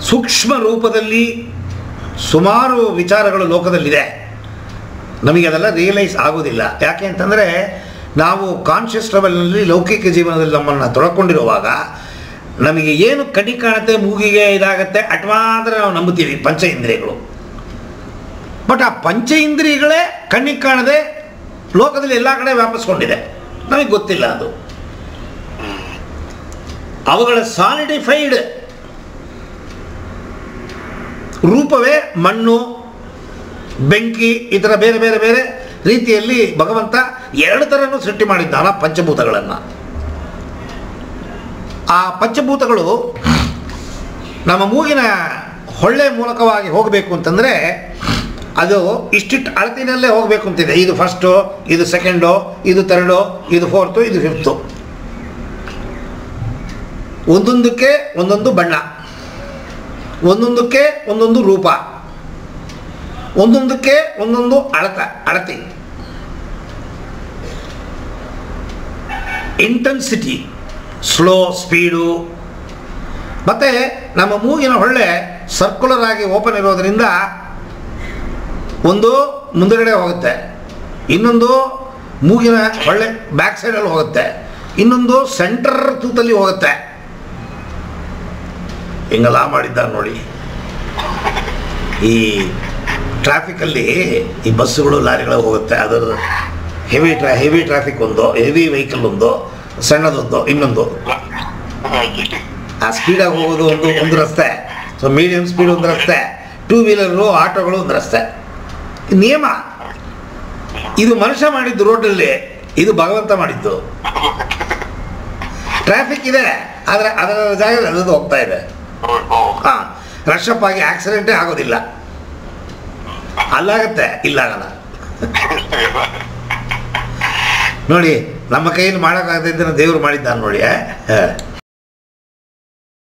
ಸೂಕ್ಷ್ಮ ರೂಪದಲ್ಲಿ ಸುಮಾರು ವಿಚಾರಗಳು ಲೋಕದಲ್ಲಿದೆ. ನಮಗೆ ಅದೆಲ್ಲ ರಿಯಲೈಸ್ ಆಗೋದಿಲ್ಲ. ಯಾಕೆ ಅಂತಂದರೆ ನಾವು ಕಾನ್ಷಿಯಸ್ ಲೆವೆಲ್ನಲ್ಲಿ ಲೌಕಿಕ ಜೀವನದಲ್ಲಿ ನಮ್ಮನ್ನು ತೊಳ್ಕೊಂಡಿರುವಾಗ ನಮಗೆ ಏನು ಕಡಿ ಕಾಣುತ್ತೆ, ಮೂಗಿಗೆ ಇದಾಗತ್ತೆ ಅಟ್ ಮಾತ್ರ ನಾವು ನಂಬುತ್ತೀವಿ, ಪಂಚ ಇಂದ್ರಿಯಗಳು. ಬಟ್ ಆ ಪಂಚ ಇಂದ್ರಿಯಗಳೇ ಕಣ್ಣಿಗೆ ಕಾಣದೆ ಲೋಕದಲ್ಲಿ ಎಲ್ಲ ಕಡೆ ವ್ಯಾಪಿಸ್ಕೊಂಡಿದೆ, ನಮಗೆ ಗೊತ್ತಿಲ್ಲ. ಅದು ಅವುಗಳ ಸಾಲಿಡಿಫೈಡ್ ರೂಪವೇ ಮಣ್ಣು, ಬೆಂಕಿ, ಈ ಥರ ಬೇರೆ ಬೇರೆ ಬೇರೆ ರೀತಿಯಲ್ಲಿ ಭಗವಂತ ಎರಡು ಥರನೂ ಸೃಷ್ಟಿ ಮಾಡಿದ್ದಾನ ಪಂಚಭೂತಗಳನ್ನು. ಆ ಪಂಚಭೂತಗಳು ನಮ್ಮ ಮೂಗಿನ ಹೊಳ್ಳೆ ಮೂಲಕವಾಗಿ ಹೋಗಬೇಕು ಅಂತಂದರೆ ಅದು ಇಷ್ಟಿಟ್ಟು ಅಳತಿನಲ್ಲೇ ಹೋಗಬೇಕು ಅಂತಿದೆ. ಇದು ಫಸ್ಟು, ಇದು ಸೆಕೆಂಡು, ಇದು ಥರ್ಡು, ಇದು ಫೋರ್ತು, ಇದು ಫಿಫ್ತು. ಒಂದೊಂದಕ್ಕೆ ಒಂದೊಂದು ಬಣ್ಣ, ಒಂದೊಂದಕ್ಕೆ ಒಂದೊಂದು ರೂಪ, ಒಂದೊಂದಕ್ಕೆ ಒಂದೊಂದು ಅಳತಿ, ಇಂಟೆನ್ಸಿಟಿ, ಸ್ಲೋ, ಸ್ಪೀಡು. ಮತ್ತು ನಮ್ಮ ಮೂಗಿನ ಹೊಳ್ಳೆ ಸರ್ಕ್ಯುಲರ್ ಆಗಿ ಓಪನ್ ಇರೋದರಿಂದ ಒಂದು ಮುಂದುಗಡೆ ಹೋಗುತ್ತೆ, ಇನ್ನೊಂದು ಮೂಗಿನ ಹೊಳ್ಳೆ ಬ್ಯಾಕ್ ಸೈಡಲ್ಲಿ ಹೋಗುತ್ತೆ, ಇನ್ನೊಂದು ಸೆಂಟರ್ ತೂತಲ್ಲಿ ಹೋಗುತ್ತೆ. ಹಿಂಗೆಲ್ಲ ಮಾಡಿದ್ದಾರೆ ನೋಡಿ. ಈ ಟ್ರಾಫಿಕಲ್ಲಿ ಈ ಬಸ್ಸುಗಳು ಲಾರಿಗಳು ಹೋಗುತ್ತೆ, ಅದರ ಹೆವಿ ಟ್ರಾಫಿಕ್ ಒಂದು, ಹೆವಿ ವೆಹಿಕಲ್ ಒಂದು, ಸಣ್ಣದೊಂದು ಇನ್ನೊಂದು. ಆ ಸ್ಪೀಡಾಗಿ ಹೋಗೋದು ಒಂದು ರಸ್ತೆ, ಸೊ ಮೀಡಿಯಂ ಸ್ಪೀಡ್ ಒಂದು ರಸ್ತೆ, ಟೂ ವೀಲರು ಆಟೋಗಳು ಒಂದು ರಸ್ತೆ. ನಿಯಮ ಇದು ಮನುಷ್ಯ ಮಾಡಿದ್ದು ರೋಡಲ್ಲಿ, ಇದು ಭಗವಂತ ಮಾಡಿದ್ದು. ಟ್ರಾಫಿಕ್ ಇದೆ, ಆದರೆ ಅದರ ಜಾಗದಲ್ಲಿ ಅದು ಹೋಗ್ತಾ ಇದೆ. ಹಾಂ, ರಶಪ್ ಆಗಿ ಆಕ್ಸಿಡೆಂಟೇ ಆಗೋದಿಲ್ಲ. ಅಲ್ಲಾಗತ್ತೆ, ಇಲ್ಲಾಗಲ್ಲ. ನೋಡಿ, ನಮ್ಮ ಕೈಯಲ್ಲಿ ಮಾಡೋಕ್ಕಾಗದಿದ್ದನ್ನು ದೇವರು ಮಾಡಿದ್ದಾನೆ ನೋಡಿ.